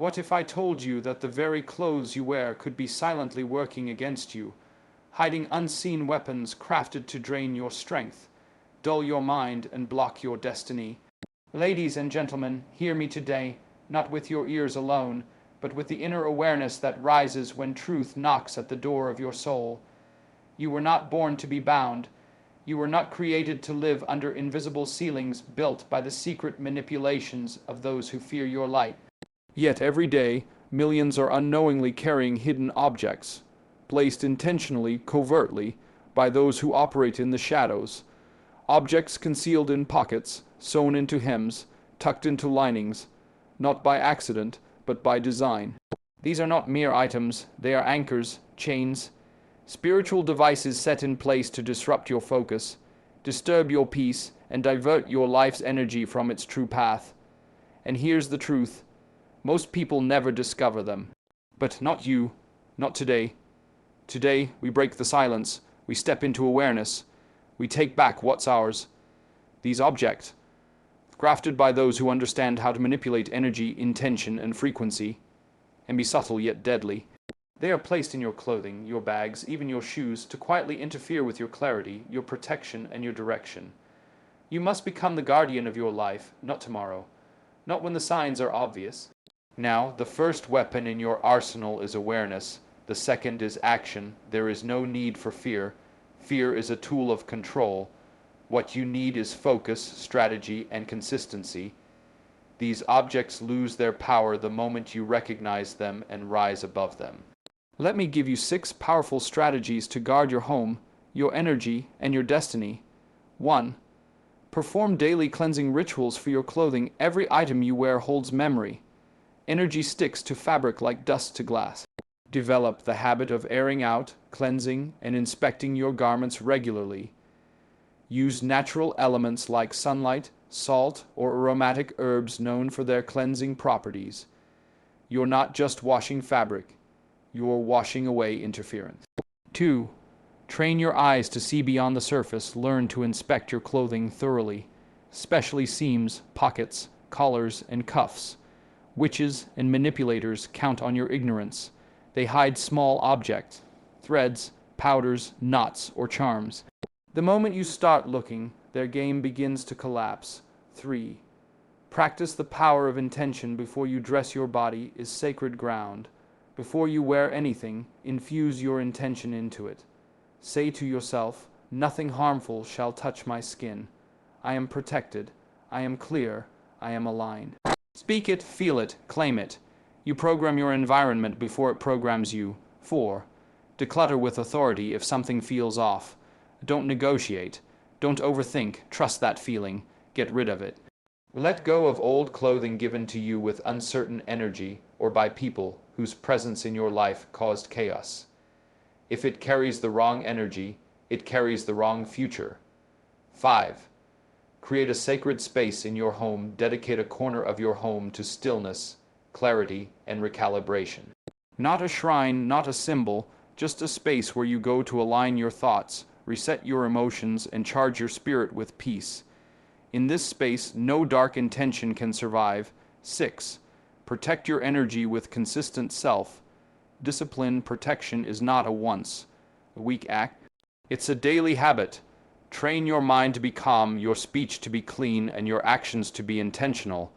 What if I told you that the very clothes you wear could be silently working against you, hiding unseen weapons crafted to drain your strength, dull your mind, and block your destiny? Ladies and gentlemen, hear me today, not with your ears alone, but with the inner awareness that rises when truth knocks at the door of your soul. You were not born to be bound. You were not created to live under invisible ceilings built by the secret manipulations of those who fear your light. Yet every day, millions are unknowingly carrying hidden objects, placed intentionally, covertly, by those who operate in the shadows. Objects concealed in pockets, sewn into hems, tucked into linings, not by accident, but by design. These are not mere items, they are anchors, chains, spiritual devices set in place to disrupt your focus, disturb your peace, and divert your life's energy from its true path. And here's the truth. Most people never discover them. But not you, not today. Today, we break the silence, we step into awareness, we take back what's ours. These objects, crafted by those who understand how to manipulate energy, intention, and frequency, and be subtle yet deadly. They are placed in your clothing, your bags, even your shoes, to quietly interfere with your clarity, your protection, and your direction. You must become the guardian of your life, not tomorrow, not when the signs are obvious. Now, the first weapon in your arsenal is awareness. The second is action. There is no need for fear. Fear is a tool of control. What you need is focus, strategy, and consistency. These objects lose their power the moment you recognize them and rise above them. Let me give you 6 powerful strategies to guard your home, your energy, and your destiny. 1. Perform daily cleansing rituals for your clothing. Every item you wear holds memory. Energy sticks to fabric like dust to glass. Develop the habit of airing out, cleansing, and inspecting your garments regularly. Use natural elements like sunlight, salt, or aromatic herbs known for their cleansing properties. You're not just washing fabric, you're washing away interference. 2. Train your eyes to see beyond the surface. Learn to inspect your clothing thoroughly, especially seams, pockets, collars, and cuffs. Witches and manipulators count on your ignorance. They hide small objects, threads, powders, knots, or charms. The moment you start looking, their game begins to collapse. 3. Practice the power of intention before you dress. Your body is sacred ground. Before you wear anything, infuse your intention into it. Say to yourself, "Nothing harmful shall touch my skin. I am protected. I am clear. I am aligned." Speak it, feel it, claim it. You program your environment before it programs you. 4. Declutter with authority if something feels off. Don't negotiate. Don't overthink. Trust that feeling. Get rid of it. Let go of old clothing given to you with uncertain energy or by people whose presence in your life caused chaos. If it carries the wrong energy, it carries the wrong future. 5. Create a sacred space in your home. Dedicate a corner of your home to stillness, clarity, and recalibration. Not a shrine, not a symbol, just a space where you go to align your thoughts, reset your emotions, and charge your spirit with peace. In this space, no dark intention can survive. 6. Protect your energy with consistent self-discipline. Protection is not a week act. It's a daily habit. Train your mind to be calm, your speech to be clean, and your actions to be intentional.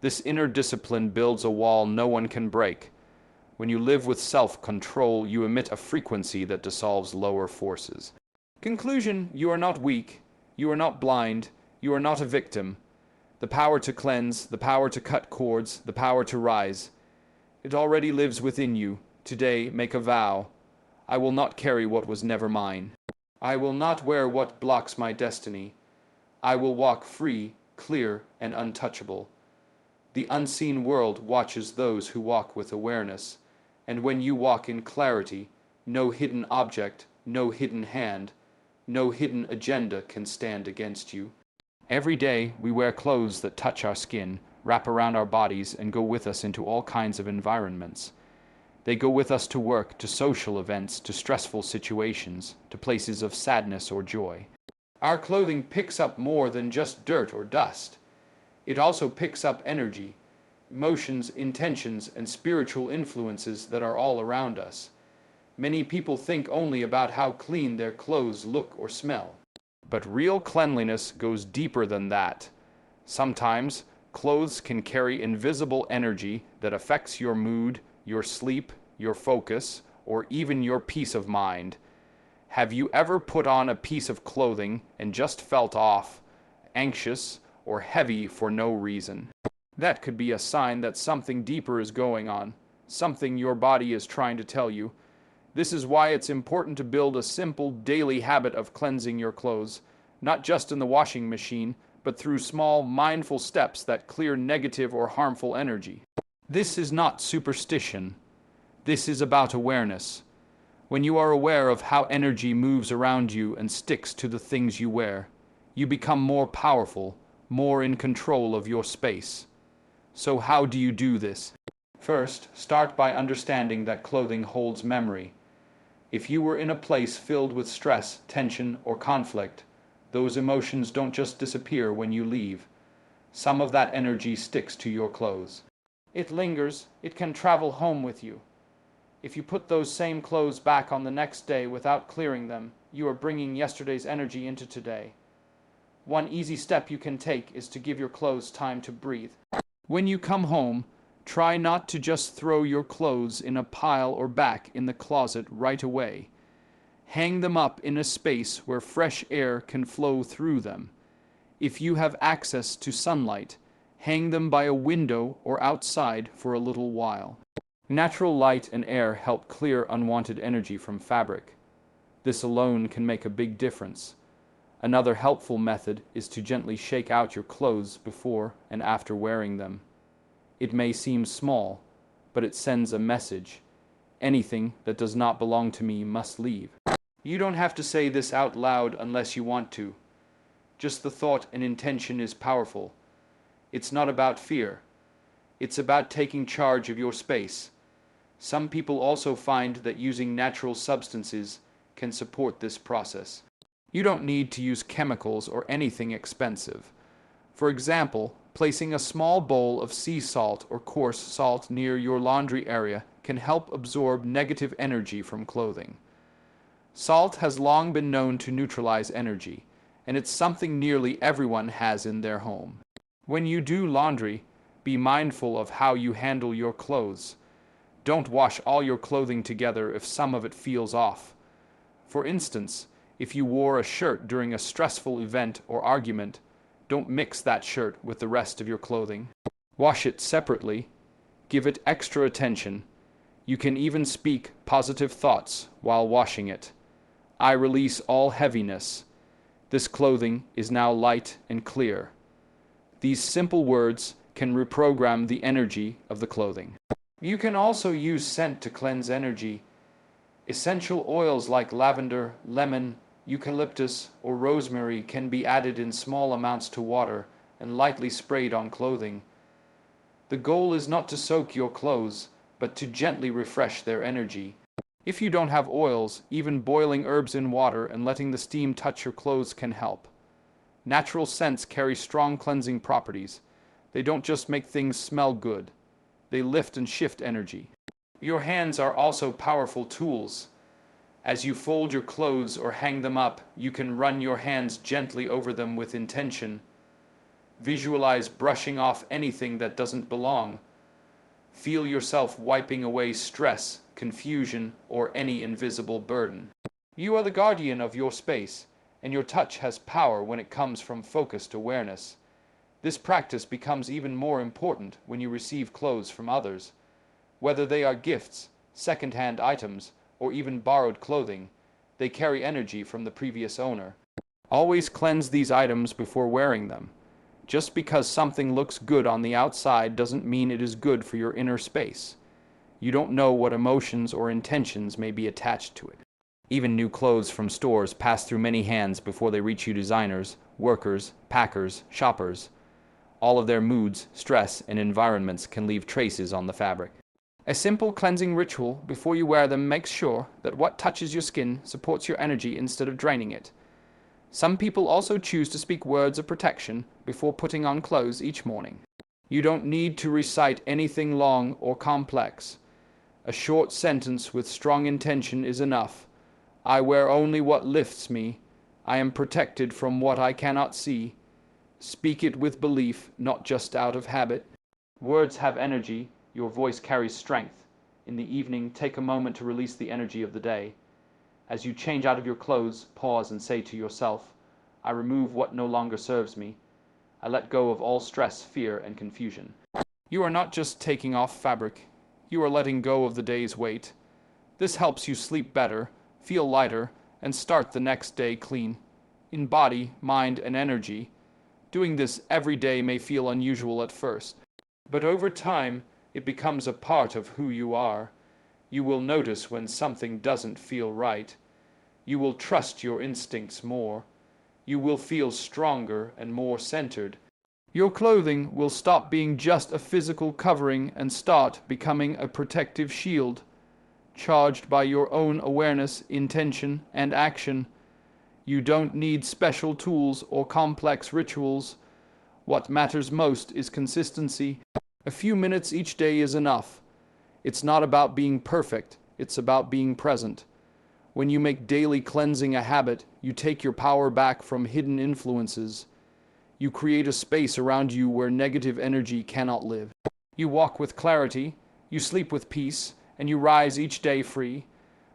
This inner discipline builds a wall no one can break. When you live with self-control, you emit a frequency that dissolves lower forces. Conclusion: you are not weak, you are not blind, you are not a victim. The power to cleanse, the power to cut cords, the power to rise. It already lives within you. Today, make a vow. I will not carry what was never mine. I will not wear what blocks my destiny. I will walk free, clear, and untouchable. The unseen world watches those who walk with awareness, and when you walk in clarity, no hidden object, no hidden hand, no hidden agenda can stand against you. Every day, we wear clothes that touch our skin, wrap around our bodies, and go with us into all kinds of environments. They go with us to work, to social events, to stressful situations, to places of sadness or joy. Our clothing picks up more than just dirt or dust. It also picks up energy. emotions, intentions, and spiritual influences that are all around us. Many people think only about how clean their clothes look or smell. But real cleanliness goes deeper than that. Sometimes, clothes can carry invisible energy that affects your mood, your sleep, your focus, or even your peace of mind. Have you ever put on a piece of clothing and just felt off, anxious, or heavy for no reason? That could be a sign that something deeper is going on, something your body is trying to tell you. This is why it's important to build a simple daily habit of cleansing your clothes, not just in the washing machine, but through small, mindful steps that clear negative or harmful energy. This is not superstition. This is about awareness. When you are aware of how energy moves around you and sticks to the things you wear, you become more powerful, more in control of your space. So how do you do this? First, start by understanding that clothing holds memory. If you were in a place filled with stress, tension, or conflict, those emotions don't just disappear when you leave. Some of that energy sticks to your clothes. It lingers. It can travel home with you. If you put those same clothes back on the next day without clearing them, you are bringing yesterday's energy into today. One easy step you can take is to give your clothes time to breathe. When you come home, try not to just throw your clothes in a pile or back in the closet right away. Hang them up in a space where fresh air can flow through them. If you have access to sunlight, hang them by a window or outside for a little while. Natural light and air help clear unwanted energy from fabric. This alone can make a big difference. Another helpful method is to gently shake out your clothes before and after wearing them. It may seem small, but it sends a message. Anything that does not belong to me must leave. You don't have to say this out loud unless you want to. Just the thought and intention is powerful. It's not about fear. It's about taking charge of your space. Some people also find that using natural substances can support this process. You don't need to use chemicals or anything expensive. For example, placing a small bowl of sea salt or coarse salt near your laundry area can help absorb negative energy from clothing. Salt has long been known to neutralize energy, and it's something nearly everyone has in their home. When you do laundry, be mindful of how you handle your clothes. Don't wash all your clothing together if some of it feels off. For instance, if you wore a shirt during a stressful event or argument, don't mix that shirt with the rest of your clothing. Wash it separately. Give it extra attention. You can even speak positive thoughts while washing it. I release all heaviness. This clothing is now light and clear. These simple words can reprogram the energy of the clothing. You can also use scent to cleanse energy. Essential oils like lavender, lemon, eucalyptus, or rosemary can be added in small amounts to water and lightly sprayed on clothing. The goal is not to soak your clothes, but to gently refresh their energy. If you don't have oils, even boiling herbs in water and letting the steam touch your clothes can help. Natural scents carry strong cleansing properties. They don't just make things smell good. They lift and shift energy. Your hands are also powerful tools. As you fold your clothes or hang them up, you can run your hands gently over them with intention. Visualize brushing off anything that doesn't belong. Feel yourself wiping away stress, confusion, or any invisible burden. You are the guardian of your space, and your touch has power when it comes from focused awareness. This practice becomes even more important when you receive clothes from others. Whether they are gifts, secondhand items, or even borrowed clothing, they carry energy from the previous owner. Always cleanse these items before wearing them. Just because something looks good on the outside doesn't mean it is good for your inner space. You don't know what emotions or intentions may be attached to it. Even new clothes from stores pass through many hands before they reach you designers, workers, packers, shoppers. All of their moods, stress, and environments can leave traces on the fabric. A simple cleansing ritual before you wear them makes sure that what touches your skin supports your energy instead of draining it. Some people also choose to speak words of protection before putting on clothes each morning. You don't need to recite anything long or complex. A short sentence with strong intention is enough. I wear only what lifts me. I am protected from what I cannot see. Speak it with belief, not just out of habit. Words have energy. Your voice carries strength. In the evening, take a moment to release the energy of the day. As you change out of your clothes, pause and say to yourself, I remove what no longer serves me. I let go of all stress, fear, and confusion. You are not just taking off fabric. You are letting go of the day's weight. This helps you sleep better, feel lighter, and start the next day clean. In body, mind, and energy. Doing this every day may feel unusual at first, but over time, it becomes a part of who you are. You will notice when something doesn't feel right. You will trust your instincts more. You will feel stronger and more centered. Your clothing will stop being just a physical covering and start becoming a protective shield, charged by your own awareness, intention, and action. You don't need special tools or complex rituals. What matters most is consistency. A few minutes each day is enough. It's not about being perfect, it's about being present. When you make daily cleansing a habit, you take your power back from hidden influences. You create a space around you where negative energy cannot live. You walk with clarity, you sleep with peace, and you rise each day free.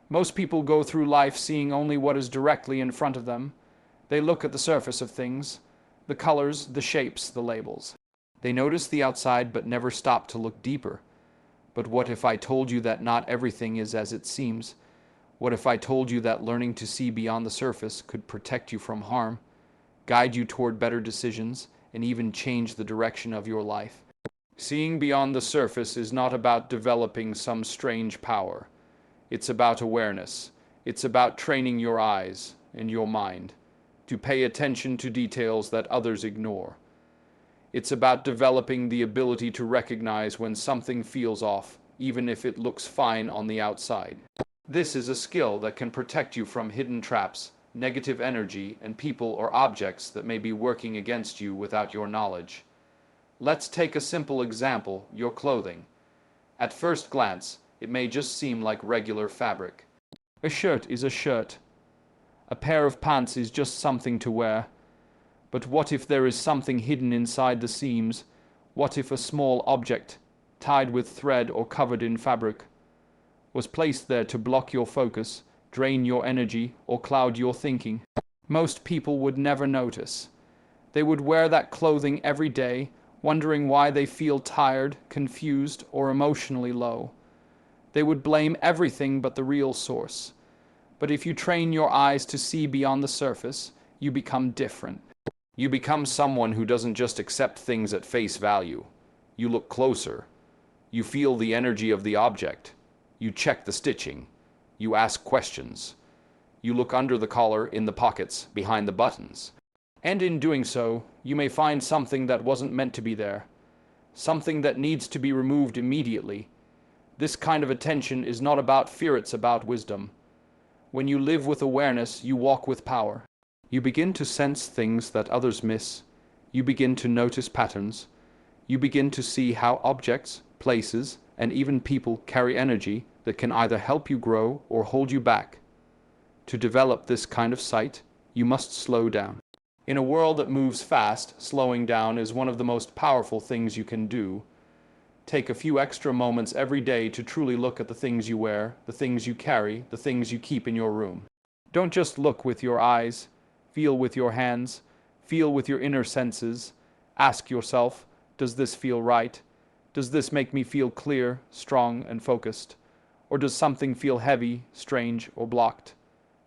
Most people go through life seeing only what is directly in front of them. They look at the surface of things, the colors, the shapes, the labels. They notice the outside but never stop to look deeper. But what if I told you that not everything is as it seems? What if I told you that learning to see beyond the surface could protect you from harm, guide you toward better decisions, and even change the direction of your life? Seeing beyond the surface is not about developing some strange power. It's about awareness. It's about training your eyes and your mind to pay attention to details that others ignore. It's about developing the ability to recognize when something feels off, even if it looks fine on the outside. This is a skill that can protect you from hidden traps, negative energy, and people or objects that may be working against you without your knowledge. Let's take a simple example, your clothing. At first glance, it may just seem like regular fabric. A shirt is a shirt. A pair of pants is just something to wear. But what if there is something hidden inside the seams? What if a small object, tied with thread or covered in fabric, was placed there to block your focus, drain your energy, or cloud your thinking? Most people would never notice. They would wear that clothing every day, wondering why they feel tired, confused, or emotionally low. They would blame everything but the real source. But if you train your eyes to see beyond the surface, you become different. You become someone who doesn't just accept things at face value. You look closer. You feel the energy of the object. You check the stitching. You ask questions. You look under the collar, in the pockets, behind the buttons. And in doing so, you may find something that wasn't meant to be there. Something that needs to be removed immediately. This kind of attention is not about fear, it's about wisdom. When you live with awareness, you walk with power. You begin to sense things that others miss. You begin to notice patterns. You begin to see how objects, places, and even people carry energy that can either help you grow or hold you back. To develop this kind of sight, you must slow down. In a world that moves fast, slowing down is one of the most powerful things you can do. Take a few extra moments every day to truly look at the things you wear, the things you carry, the things you keep in your room. Don't just look with your eyes. Feel with your hands, feel with your inner senses. Ask yourself, does this feel right? Does this make me feel clear, strong, and focused? Or does something feel heavy, strange, or blocked?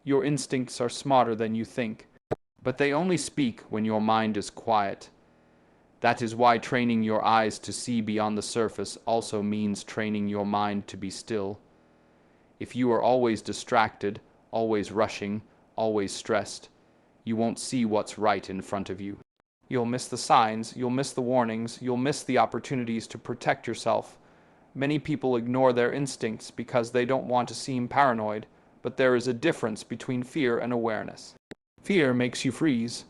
Your instincts are smarter than you think, but they only speak when your mind is quiet. That is why training your eyes to see beyond the surface also means training your mind to be still. If you are always distracted, always rushing, always stressed, you won't see what's right in front of you. You'll miss the signs, you'll miss the warnings, you'll miss the opportunities to protect yourself. Many people ignore their instincts because they don't want to seem paranoid, but there is a difference between fear and awareness. Fear makes you freeze.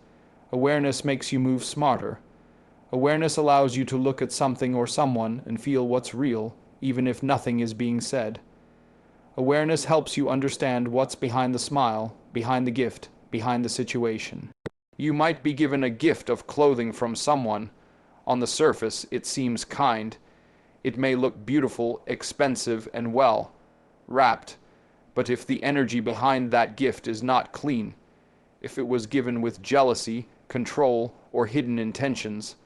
Awareness makes you move smarter. Awareness allows you to look at something or someone and feel what's real, even if nothing is being said. Awareness helps you understand what's behind the smile, behind the gift, behind the situation. You might be given a gift of clothing from someone. On the surface, it seems kind. It may look beautiful, expensive, and well wrapped, but if the energy behind that gift is not clean, if it was given with jealousy, control, or hidden intentions,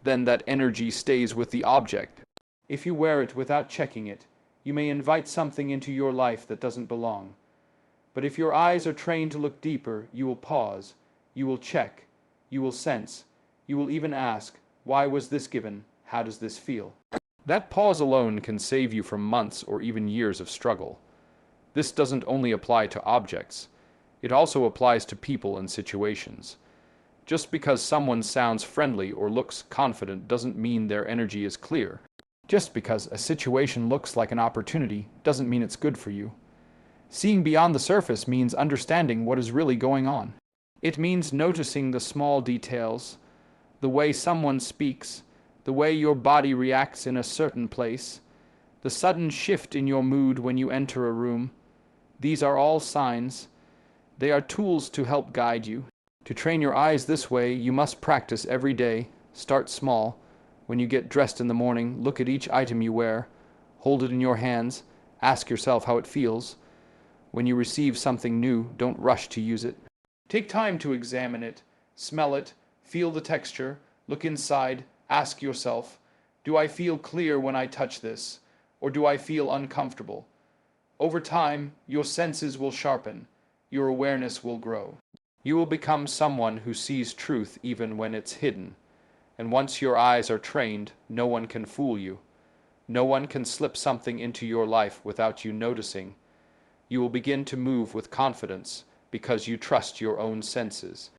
then that energy stays with the object. If you wear it without checking it, you may invite something into your life that doesn't belong. But if your eyes are trained to look deeper, you will pause, you will check, you will sense, you will even ask, why was this given? How does this feel? That pause alone can save you from months or even years of struggle. This doesn't only apply to objects. It also applies to people and situations. Just because someone sounds friendly or looks confident doesn't mean their energy is clear. Just because a situation looks like an opportunity doesn't mean it's good for you. Seeing beyond the surface means understanding what is really going on. It means noticing the small details, the way someone speaks, the way your body reacts in a certain place, the sudden shift in your mood when you enter a room. These are all signs. They are tools to help guide you. To train your eyes this way, you must practice every day. Start small. When you get dressed in the morning, look at each item you wear. Hold it in your hands. Ask yourself how it feels. When you receive something new, don't rush to use it. Take time to examine it, smell it, feel the texture, look inside, ask yourself, do I feel clear when I touch this, or do I feel uncomfortable? Over time, your senses will sharpen, your awareness will grow. You will become someone who sees truth even when it's hidden. And once your eyes are trained, no one can fool you. No one can slip something into your life without you noticing. You will begin to move with confidence because you trust your own senses.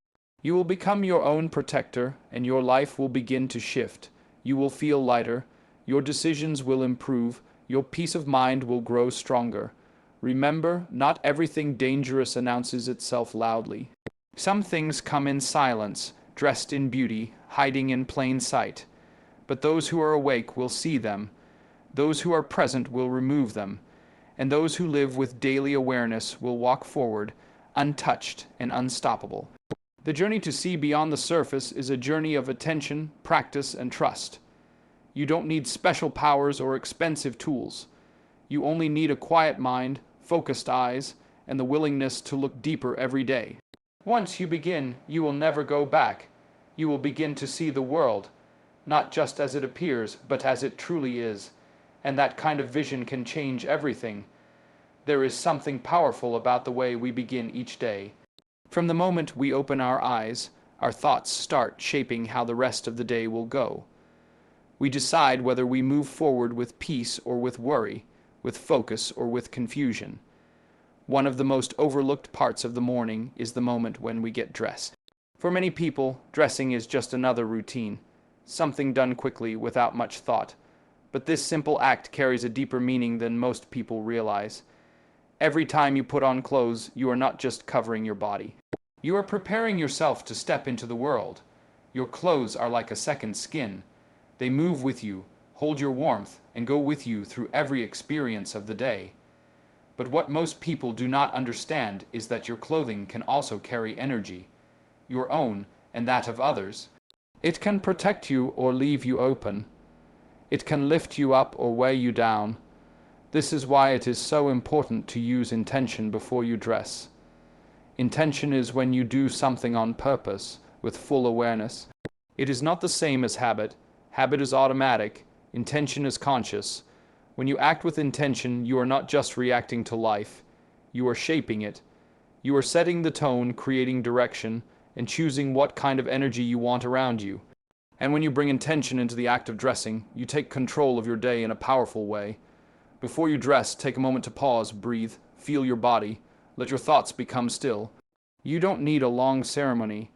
You will become your own protector, and your life will begin to shift. You will feel lighter, your decisions will improve, your peace of mind will grow stronger. Remember, not everything dangerous announces itself loudly. Some things come in silence, dressed in beauty, hiding in plain sight. But those who are awake will see them. Those who are present will remove them. And those who live with daily awareness will walk forward, untouched and unstoppable. The journey to see beyond the surface is a journey of attention, practice, and trust. You don't need special powers or expensive tools. You only need a quiet mind, focused eyes, and the willingness to look deeper every day. Once you begin, you will never go back. You will begin to see the world, not just as it appears, but as it truly is. And that kind of vision can change everything. There is something powerful about the way we begin each day. From the moment we open our eyes, our thoughts start shaping how the rest of the day will go. We decide whether we move forward with peace or with worry, with focus or with confusion. One of the most overlooked parts of the morning is the moment when we get dressed. For many people, dressing is just another routine, something done quickly without much thought. But this simple act carries a deeper meaning than most people realize. Every time you put on clothes, you are not just covering your body. You are preparing yourself to step into the world. Your clothes are like a second skin. They move with you, hold your warmth, and go with you through every experience of the day. But what most people do not understand is that your clothing can also carry energy, your own and that of others. It can protect you or leave you open. It can lift you up or weigh you down. This is why it is so important to use intention before you dress. Intention is when you do something on purpose, with full awareness. It is not the same as habit. Habit is automatic. Intention is conscious. When you act with intention, you are not just reacting to life. You are shaping it. You are setting the tone, creating direction, and choosing what kind of energy you want around you. And when you bring intention into the act of dressing, you take control of your day in a powerful way. Before you dress, take a moment to pause, breathe, feel your body, let your thoughts become still. You don't need a long ceremony.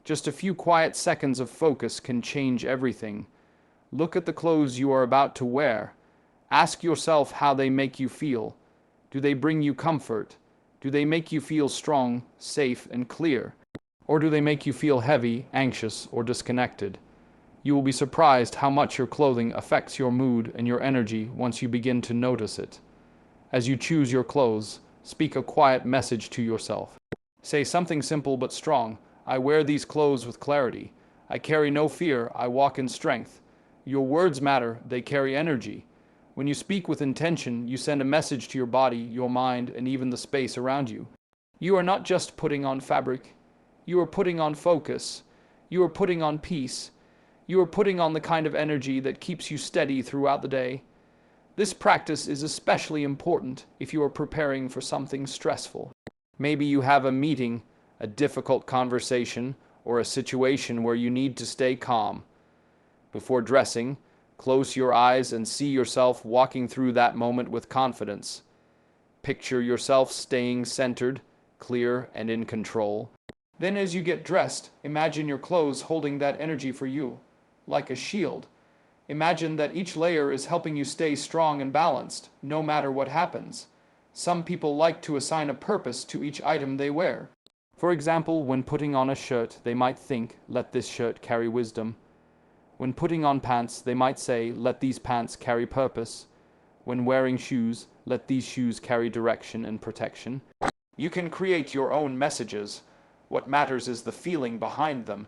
Just a few quiet seconds of focus can change everything. Look at the clothes you are about to wear. Ask yourself how they make you feel. Do they bring you comfort? Do they make you feel strong, safe, and clear? Or do they make you feel heavy, anxious, or disconnected? You will be surprised how much your clothing affects your mood and your energy once you begin to notice it. As you choose your clothes, speak a quiet message to yourself. Say something simple but strong. I wear these clothes with clarity. I carry no fear. I walk in strength. Your words matter. They carry energy. When you speak with intention, you send a message to your body, your mind, and even the space around you. You are not just putting on fabric. You are putting on focus. You are putting on peace. You are putting on the kind of energy that keeps you steady throughout the day. This practice is especially important if you are preparing for something stressful. Maybe you have a meeting, a difficult conversation, or a situation where you need to stay calm. Before dressing, close your eyes and see yourself walking through that moment with confidence. Picture yourself staying centered, clear, and in control. Then as you get dressed, imagine your clothes holding that energy for you, like a shield. Imagine that each layer is helping you stay strong and balanced, no matter what happens. Some people like to assign a purpose to each item they wear. For example, when putting on a shirt, they might think, let this shirt carry wisdom. When putting on pants, they might say, let these pants carry purpose. When wearing shoes, let these shoes carry direction and protection. You can create your own messages. What matters is the feeling behind them.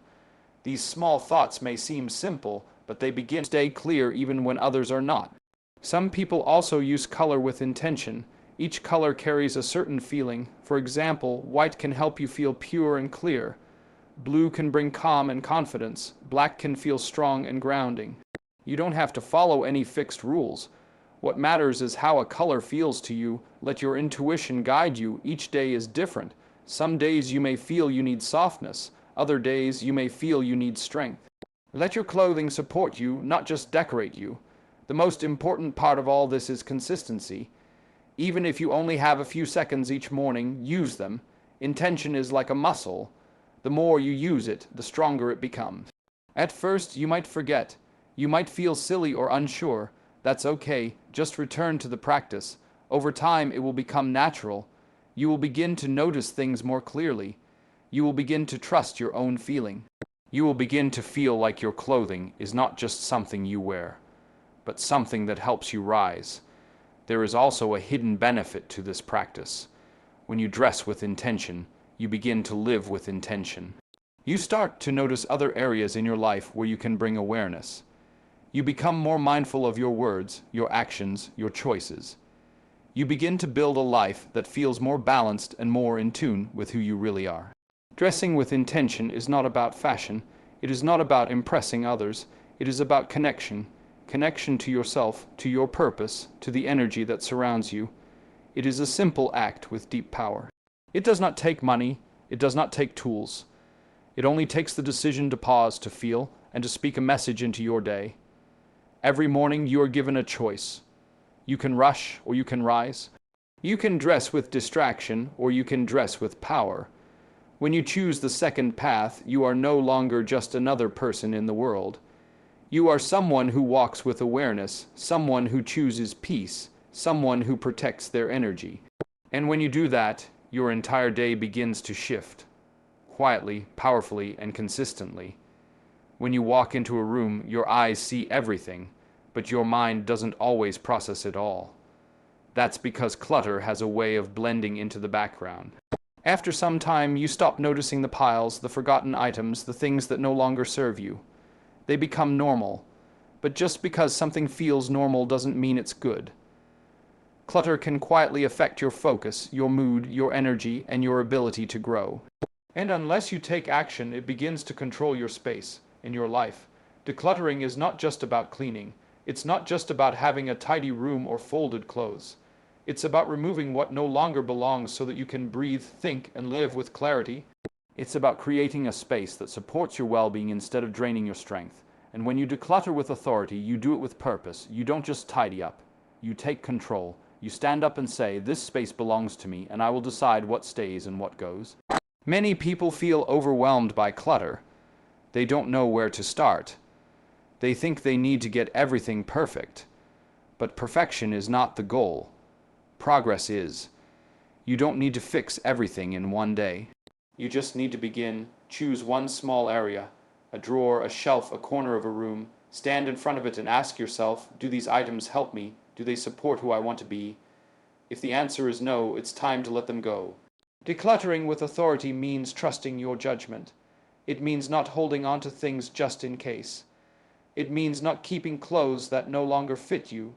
These small thoughts may seem simple, but they begin to stay clear even when others are not. Some people also use color with intention. Each color carries a certain feeling. For example, white can help you feel pure and clear. Blue can bring calm and confidence. Black can feel strong and grounding. You don't have to follow any fixed rules. What matters is how a color feels to you. Let your intuition guide you. Each day is different. Some days you may feel you need softness. Other days you may feel you need strength. Let your clothing support you, not just decorate you. The most important part of all this is consistency. Even if you only have a few seconds each morning, use them. Intention is like a muscle. The more you use it, the stronger it becomes. At first, you might forget. You might feel silly or unsure. That's okay. Just return to the practice. Over time, it will become natural. You will begin to notice things more clearly. You will begin to trust your own feeling. You will begin to feel like your clothing is not just something you wear, but something that helps you rise. There is also a hidden benefit to this practice. When you dress with intention, you begin to live with intention. You start to notice other areas in your life where you can bring awareness. You become more mindful of your words, your actions, your choices. You begin to build a life that feels more balanced and more in tune with who you really are. Dressing with intention is not about fashion. It is not about impressing others. It is about connection. Connection to yourself, to your purpose, to the energy that surrounds you. It is a simple act with deep power. It does not take money. It does not take tools. It only takes the decision to pause, to feel, and to speak a message into your day. Every morning you are given a choice. You can rush or you can rise. You can dress with distraction or you can dress with power. When you choose the second path, you are no longer just another person in the world. You are someone who walks with awareness, someone who chooses peace, someone who protects their energy. And when you do that, your entire day begins to shift, quietly, powerfully, and consistently. When you walk into a room, your eyes see everything, but your mind doesn't always process it all. That's because clutter has a way of blending into the background. After some time, you stop noticing the piles, the forgotten items, the things that no longer serve you. They become normal. But just because something feels normal doesn't mean it's good. Clutter can quietly affect your focus, your mood, your energy, and your ability to grow. And unless you take action, it begins to control your space in your life. Decluttering is not just about cleaning. It's not just about having a tidy room or folded clothes. It's about removing what no longer belongs so that you can breathe, think, and live with clarity. It's about creating a space that supports your well-being instead of draining your strength. And when you declutter with authority, you do it with purpose. You don't just tidy up. You take control. You stand up and say, this space belongs to me, and I will decide what stays and what goes. Many people feel overwhelmed by clutter. They don't know where to start. They think they need to get everything perfect. But perfection is not the goal. Progress is. You don't need to fix everything in one day. You just need to begin. Choose one small area, a drawer, a shelf, a corner of a room. Stand in front of it and ask yourself, do these items help me? Do they support who I want to be? If the answer is no, it's time to let them go. Decluttering with authority means trusting your judgment. It means not holding on to things just in case. It means not keeping clothes that no longer fit you,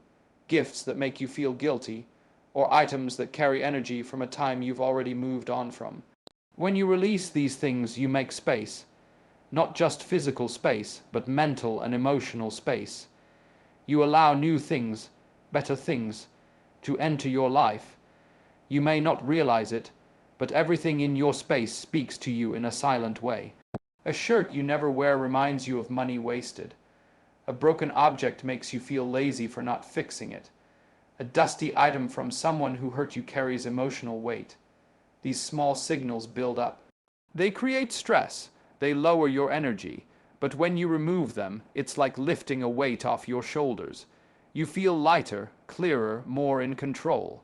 gifts that make you feel guilty, or items that carry energy from a time you've already moved on from. When you release these things, you make space. Not just physical space, but mental and emotional space. You allow new things, better things, to enter your life. You may not realize it, but everything in your space speaks to you in a silent way. A shirt you never wear reminds you of money wasted. A broken object makes you feel lazy for not fixing it. A dusty item from someone who hurt you carries emotional weight. These small signals build up. They create stress. They lower your energy. But when you remove them, it's like lifting a weight off your shoulders. You feel lighter, clearer, more in control.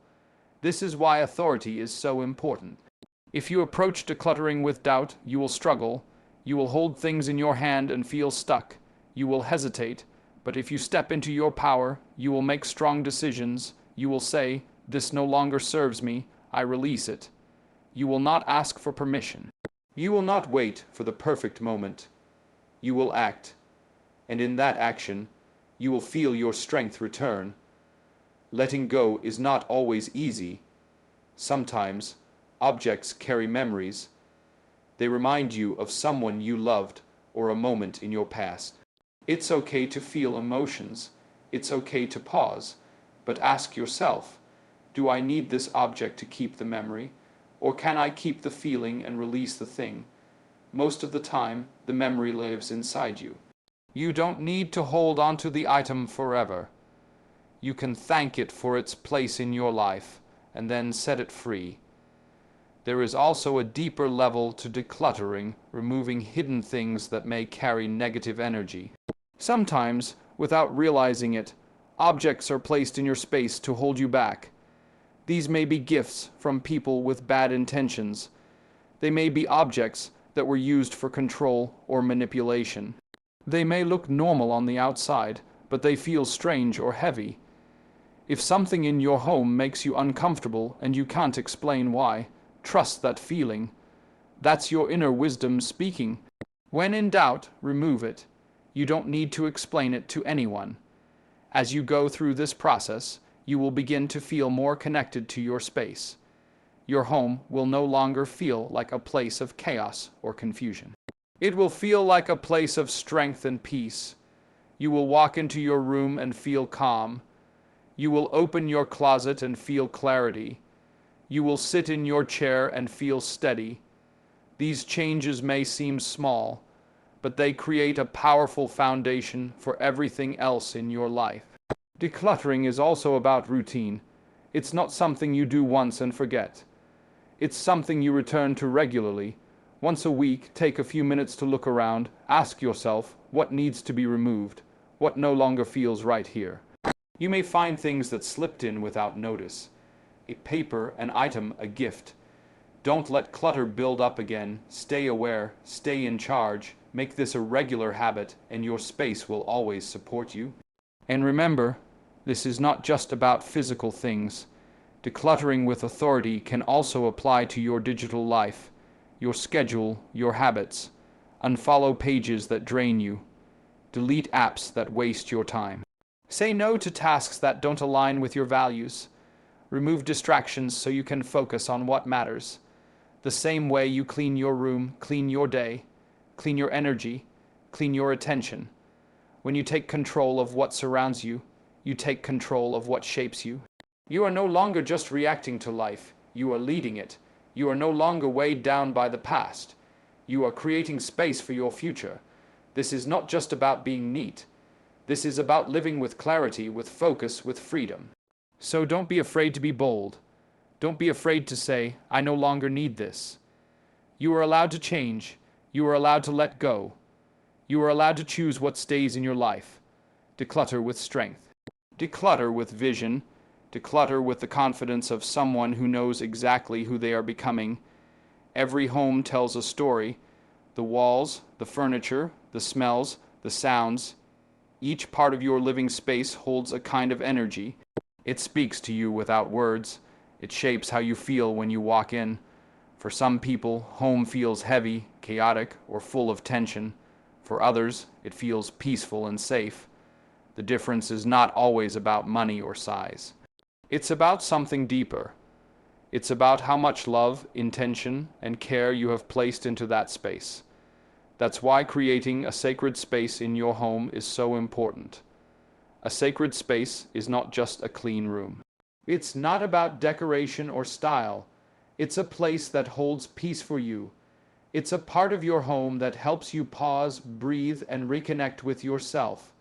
This is why authority is so important. If you approach decluttering with doubt, you will struggle. You will hold things in your hand and feel stuck. You will hesitate. But if you step into your power, you will make strong decisions. You will say, "This no longer serves me. I release it." You will not ask for permission. You will not wait for the perfect moment. You will act. And in that action, you will feel your strength return. Letting go is not always easy. Sometimes, objects carry memories. They remind you of someone you loved or a moment in your past. It's okay to feel emotions. It's okay to pause. But ask yourself, do I need this object to keep the memory? Or can I keep the feeling and release the thing? Most of the time, the memory lives inside you. You don't need to hold on to the item forever. You can thank it for its place in your life and then set it free. There is also a deeper level to decluttering, removing hidden things that may carry negative energy. Sometimes, without realizing it, objects are placed in your space to hold you back. These may be gifts from people with bad intentions. They may be objects that were used for control or manipulation. They may look normal on the outside, but they feel strange or heavy. If something in your home makes you uncomfortable and you can't explain why, trust that feeling. That's your inner wisdom speaking. When in doubt, remove it. You don't need to explain it to anyone. As you go through this process, you will begin to feel more connected to your space. Your home will no longer feel like a place of chaos or confusion. It will feel like a place of strength and peace. You will walk into your room and feel calm. You will open your closet and feel clarity. You will sit in your chair and feel steady. These changes may seem small, but they create a powerful foundation for everything else in your life. Decluttering is also about routine. It's not something you do once and forget. It's something you return to regularly. Once a week, take a few minutes to look around. Ask yourself what needs to be removed, what no longer feels right here. You may find things that slipped in without notice. A paper, an item, a gift. Don't let clutter build up again. Stay aware, stay in charge. Make this a regular habit, and your space will always support you. And remember, this is not just about physical things. Decluttering with authority can also apply to your digital life, your schedule, your habits. Unfollow pages that drain you. Delete apps that waste your time. Say no to tasks that don't align with your values. Remove distractions so you can focus on what matters. The same way you clean your room, clean your day, clean your energy, clean your attention. When you take control of what surrounds you, you take control of what shapes you. You are no longer just reacting to life. You are leading it. You are no longer weighed down by the past. You are creating space for your future. This is not just about being neat. This is about living with clarity, with focus, with freedom. So don't be afraid to be bold. Don't be afraid to say, "I no longer need this." You are allowed to change. You are allowed to let go. You are allowed to choose what stays in your life. Declutter with strength. Declutter with vision. Declutter with the confidence of someone who knows exactly who they are becoming. Every home tells a story. The walls, the furniture, the smells, the sounds. Each part of your living space holds a kind of energy. It speaks to you without words. It shapes how you feel when you walk in. For some people, home feels heavy, chaotic, or full of tension. For others, it feels peaceful and safe. The difference is not always about money or size. It's about something deeper. It's about how much love, intention, and care you have placed into that space. That's why creating a sacred space in your home is so important. A sacred space is not just a clean room. It's not about decoration or style. It's a place that holds peace for you. It's a part of your home that helps you pause, breathe, and reconnect with yourself.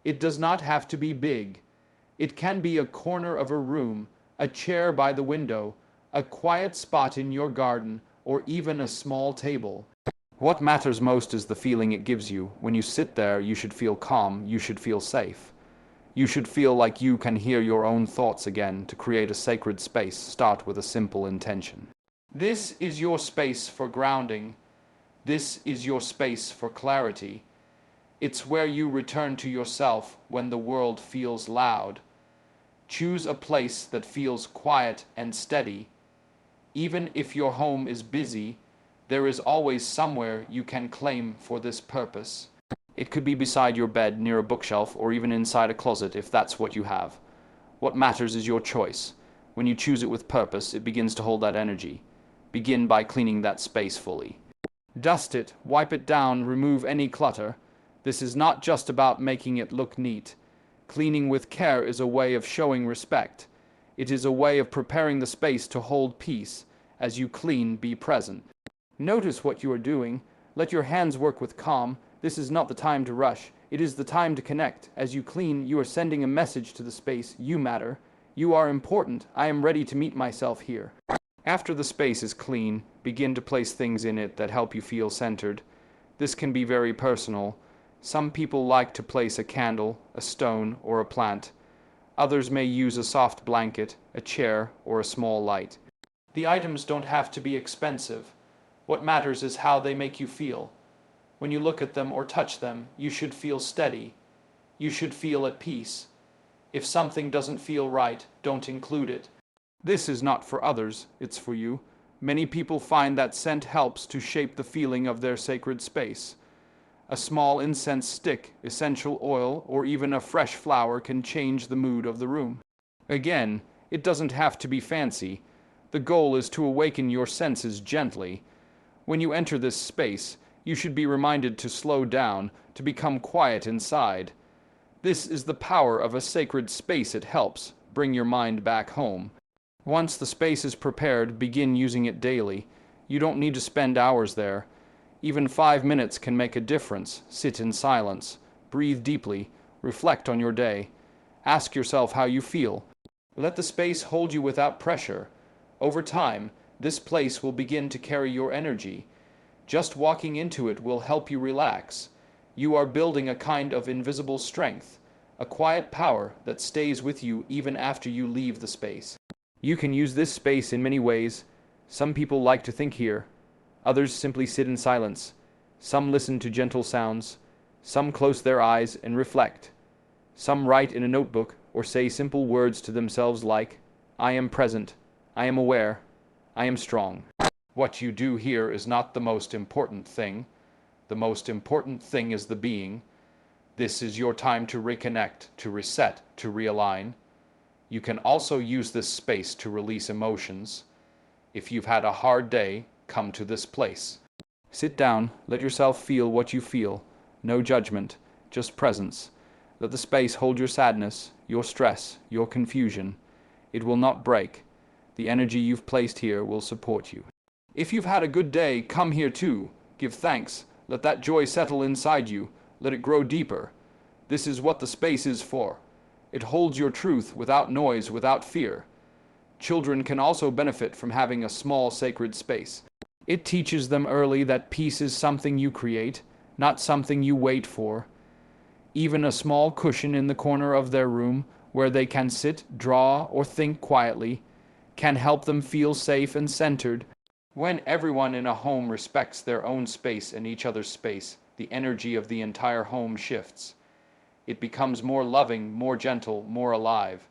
It does not have to be big. It can be a corner of a room, a chair by the window, a quiet spot in your garden, or even a small table. What matters most is the feeling it gives you. When you sit there, you should feel calm, you should feel safe. You should feel like you can hear your own thoughts again. To create a sacred space, start with a simple intention. This is your space for grounding. This is your space for clarity. It's where you return to yourself when the world feels loud. Choose a place that feels quiet and steady. Even if your home is busy, there is always somewhere you can claim for this purpose. It could be beside your bed, near a bookshelf, or even inside a closet if that's what you have. What matters is your choice. When you choose it with purpose, it begins to hold that energy. Begin by cleaning that space fully. Dust it, wipe it down, remove any clutter. This is not just about making it look neat. Cleaning with care is a way of showing respect. It is a way of preparing the space to hold peace. As you clean, be present. Notice what you are doing. Let your hands work with calm. This is not the time to rush. It is the time to connect. As you clean, you are sending a message to the space. You matter. You are important. I am ready to meet myself here. After the space is clean, begin to place things in it that help you feel centered. This can be very personal. Some people like to place a candle, a stone, or a plant. Others may use a soft blanket, a chair, or a small light. The items don't have to be expensive. What matters is how they make you feel. When you look at them or touch them, you should feel steady. You should feel at peace. If something doesn't feel right, don't include it. This is not for others, it's for you. Many people find that scent helps to shape the feeling of their sacred space. A small incense stick, essential oil, or even a fresh flower can change the mood of the room. Again, it doesn't have to be fancy. The goal is to awaken your senses gently. When you enter this space, you should be reminded to slow down, to become quiet inside. This is the power of a sacred space. It helps bring your mind back home. Once the space is prepared, begin using it daily. You don't need to spend hours there. Even 5 minutes can make a difference. Sit in silence. Breathe deeply. Reflect on your day. Ask yourself how you feel. Let the space hold you without pressure. Over time, this place will begin to carry your energy. Just walking into it will help you relax. You are building a kind of invisible strength, a quiet power that stays with you even after you leave the space. You can use this space in many ways. Some people like to think here. Others simply sit in silence. Some listen to gentle sounds. Some close their eyes and reflect. Some write in a notebook or say simple words to themselves like, I am present, I am aware, I am strong. What you do here is not the most important thing. The most important thing is the being. This is your time to reconnect, to reset, to realign. You can also use this space to release emotions. If you've had a hard day, come to this place. Sit down, let yourself feel what you feel. No judgment, just presence. Let the space hold your sadness, your stress, your confusion. It will not break. The energy you've placed here will support you. If you've had a good day, come here too. Give thanks. Let that joy settle inside you. Let it grow deeper. This is what the space is for. It holds your truth without noise, without fear. Children can also benefit from having a small sacred space. It teaches them early that peace is something you create, not something you wait for. Even a small cushion in the corner of their room where they can sit, draw, or think quietly can help them feel safe and centered. When everyone in a home respects their own space and each other's space, the energy of the entire home shifts. It becomes more loving, more gentle, more alive.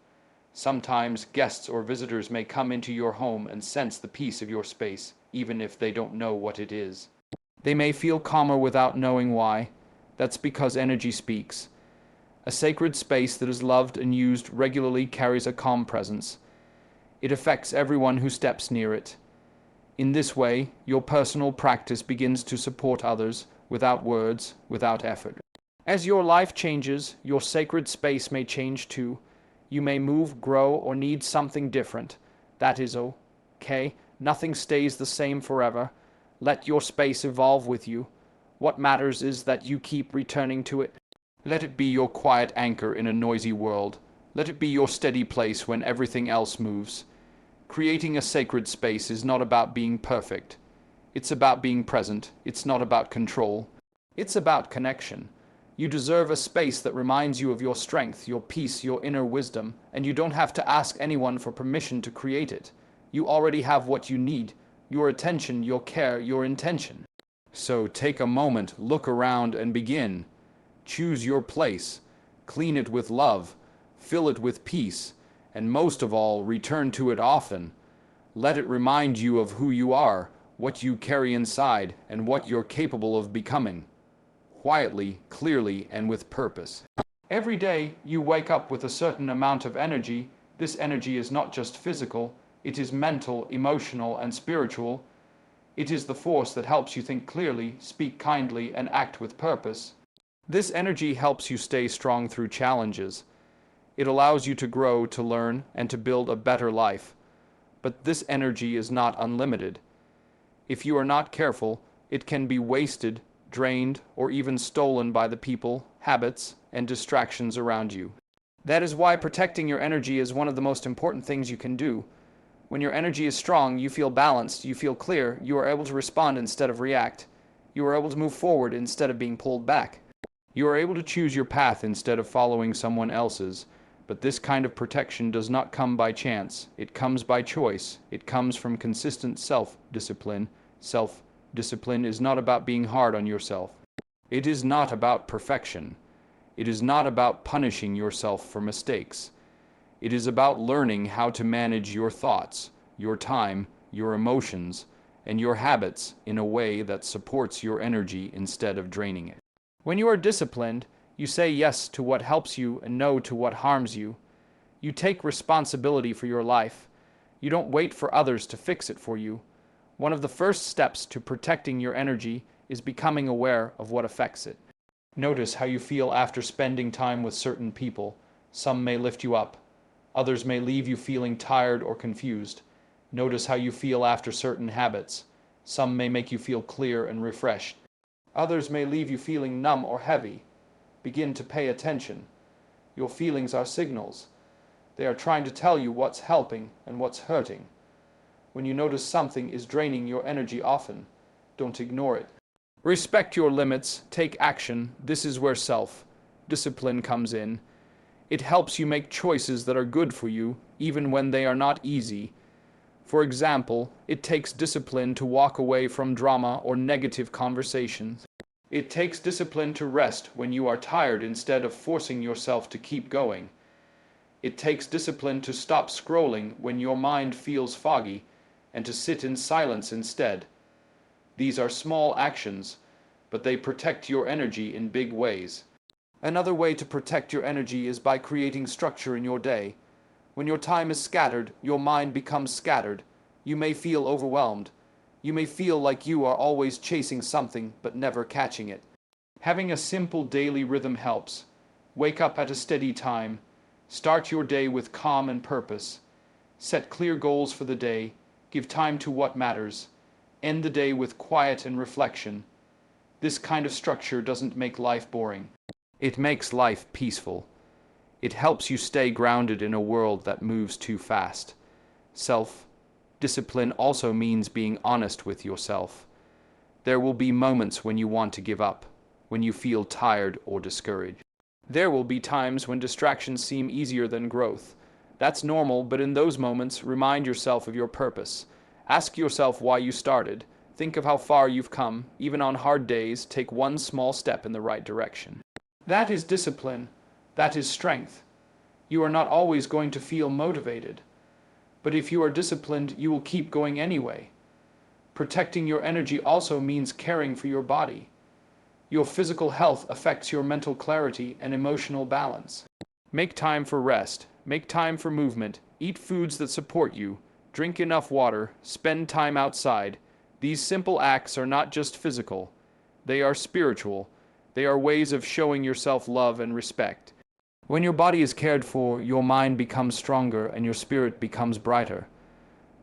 Sometimes guests or visitors may come into your home and sense the peace of your space, even if they don't know what it is. They may feel calmer without knowing why. That's because energy speaks. A sacred space that is loved and used regularly carries a calm presence. It affects everyone who steps near it. In this way, your personal practice begins to support others without words, without effort. As your life changes, your sacred space may change too. You may move, grow, or need something different. That is okay. Nothing stays the same forever. Let your space evolve with you. What matters is that you keep returning to it. Let it be your quiet anchor in a noisy world. Let it be your steady place when everything else moves. Creating a sacred space is not about being perfect. It's about being present. It's not about control. It's about connection. You deserve a space that reminds you of your strength, your peace, your inner wisdom, and you don't have to ask anyone for permission to create it. You already have what you need: your attention, your care, your intention. So take a moment, look around, and begin. Choose your place. Clean it with love. Fill it with peace. And most of all, return to it often. Let it remind you of who you are, what you carry inside, and what you're capable of becoming. Quietly, clearly, and with purpose. Every day you wake up with a certain amount of energy. This energy is not just physical, it is mental, emotional, and spiritual. It is the force that helps you think clearly, speak kindly, and act with purpose. This energy helps you stay strong through challenges. It allows you to grow, to learn, and to build a better life. But this energy is not unlimited. If you are not careful, it can be wasted, drained, or even stolen by the people, habits, and distractions around you. That is why protecting your energy is one of the most important things you can do. When your energy is strong, you feel balanced, you feel clear, you are able to respond instead of react. You are able to move forward instead of being pulled back. You are able to choose your path instead of following someone else's. But this kind of protection does not come by chance. It comes by choice. It comes from consistent self-discipline. Self-discipline is not about being hard on yourself. It is not about perfection. It is not about punishing yourself for mistakes. It is about learning how to manage your thoughts, your time, your emotions, and your habits in a way that supports your energy instead of draining it. When you are disciplined, you say yes to what helps you and no to what harms you. You take responsibility for your life. You don't wait for others to fix it for you. One of the first steps to protecting your energy is becoming aware of what affects it. Notice how you feel after spending time with certain people. Some may lift you up. Others may leave you feeling tired or confused. Notice how you feel after certain habits. Some may make you feel clear and refreshed. Others may leave you feeling numb or heavy. Begin to pay attention. Your feelings are signals. They are trying to tell you what's helping and what's hurting. When you notice something is draining your energy often, don't ignore it. Respect your limits, take action. This is where self-discipline comes in. It helps you make choices that are good for you, even when they are not easy. For example, it takes discipline to walk away from drama or negative conversations. It takes discipline to rest when you are tired instead of forcing yourself to keep going. It takes discipline to stop scrolling when your mind feels foggy and to sit in silence instead. These are small actions, but they protect your energy in big ways. Another way to protect your energy is by creating structure in your day. When your time is scattered, your mind becomes scattered. You may feel overwhelmed. You may feel like you are always chasing something but never catching it. Having a simple daily rhythm helps. Wake up at a steady time. Start your day with calm and purpose. Set clear goals for the day. Give time to what matters. End the day with quiet and reflection. This kind of structure doesn't make life boring. It makes life peaceful. It helps you stay grounded in a world that moves too fast. Self-discipline also means being honest with yourself. There will be moments when you want to give up, when you feel tired or discouraged. There will be times when distractions seem easier than growth. That's normal, but in those moments, remind yourself of your purpose. Ask yourself why you started. Think of how far you've come. Even on hard days, take one small step in the right direction. That is discipline. That is strength. You are not always going to feel motivated. But if you are disciplined, you will keep going anyway. Protecting your energy also means caring for your body. Your physical health affects your mental clarity and emotional balance. Make time for rest. Make time for movement. Eat foods that support you. Drink enough water. Spend time outside. These simple acts are not just physical. They are spiritual. They are ways of showing yourself love and respect. When your body is cared for, your mind becomes stronger and your spirit becomes brighter.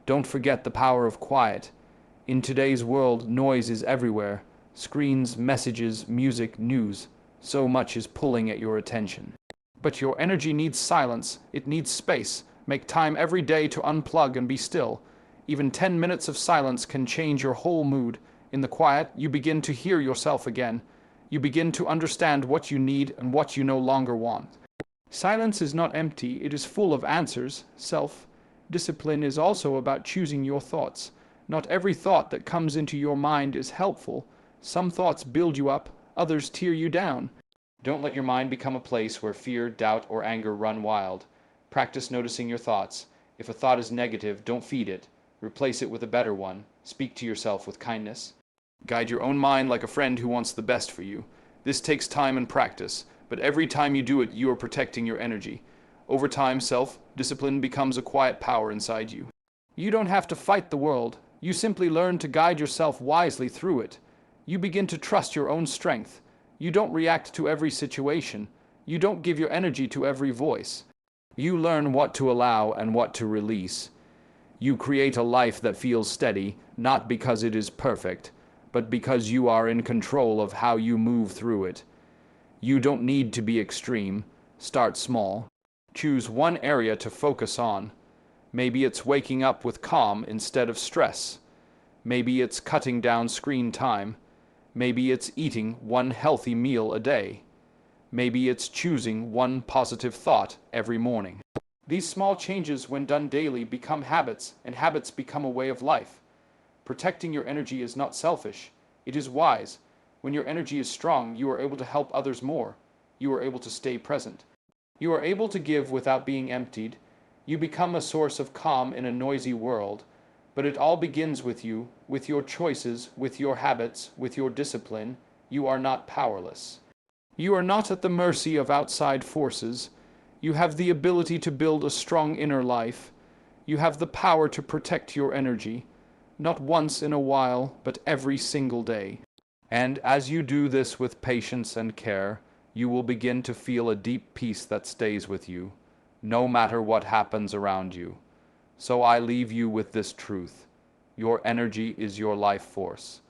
Don't forget the power of quiet. In today's world, noise is everywhere. Screens, messages, music, news. So much is pulling at your attention. But your energy needs silence. It needs space. Make time every day to unplug and be still. Even 10 minutes of silence can change your whole mood. In the quiet, you begin to hear yourself again. You begin to understand what you need and what you no longer want. Silence is not empty, it is full of answers. Self-discipline is also about choosing your thoughts. Not every thought that comes into your mind is helpful. Some thoughts build you up, others tear you down. Don't let your mind become a place where fear, doubt, or anger run wild. Practice noticing your thoughts. If a thought is negative, don't feed it. Replace it with a better one. Speak to yourself with kindness. Guide your own mind like a friend who wants the best for you. This takes time and practice, but every time you do it, you are protecting your energy. Over time, self-discipline becomes a quiet power inside you. You don't have to fight the world. You simply learn to guide yourself wisely through it. You begin to trust your own strength. You don't react to every situation. You don't give your energy to every voice. You learn what to allow and what to release. You create a life that feels steady, not because it is perfect, but because you are in control of how you move through it. You don't need to be extreme. Start small. Choose one area to focus on. Maybe it's waking up with calm instead of stress. Maybe it's cutting down screen time. Maybe it's eating one healthy meal a day. Maybe it's choosing one positive thought every morning. These small changes, when done daily, become habits, and habits become a way of life. Protecting your energy is not selfish. It is wise. When your energy is strong, you are able to help others more. You are able to stay present. You are able to give without being emptied. You become a source of calm in a noisy world. But it all begins with you, with your choices, with your habits, with your discipline. You are not powerless. You are not at the mercy of outside forces. You have the ability to build a strong inner life. You have the power to protect your energy, not once in a while, but every single day. And as you do this with patience and care, you will begin to feel a deep peace that stays with you, no matter what happens around you. So I leave you with this truth. Your energy is your life force.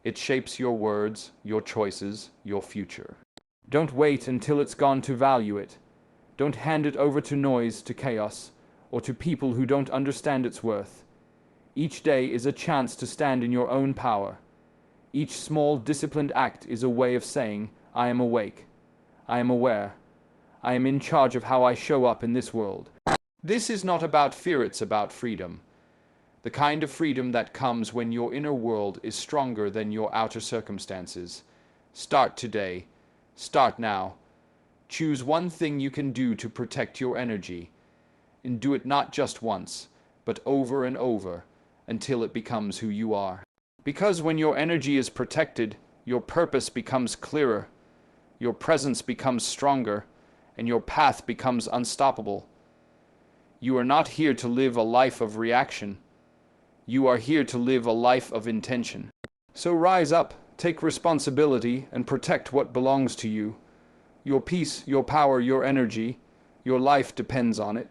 It shapes your words, your choices, your future. Don't wait until it's gone to value it. Don't hand it over to noise, to chaos, or to people who don't understand its worth. Each day is a chance to stand in your own power. Each small, disciplined act is a way of saying, I am awake. I am aware. I am in charge of how I show up in this world. This is not about fear, it's about freedom. The kind of freedom that comes when your inner world is stronger than your outer circumstances. Start today. Start now. Choose one thing you can do to protect your energy, and do it not just once, but over and over, until it becomes who you are. Because when your energy is protected, your purpose becomes clearer, your presence becomes stronger, and your path becomes unstoppable. You are not here to live a life of reaction. You are here to live a life of intention. So rise up, take responsibility, and protect what belongs to you. Your peace, your power, your energy, your life depends on it.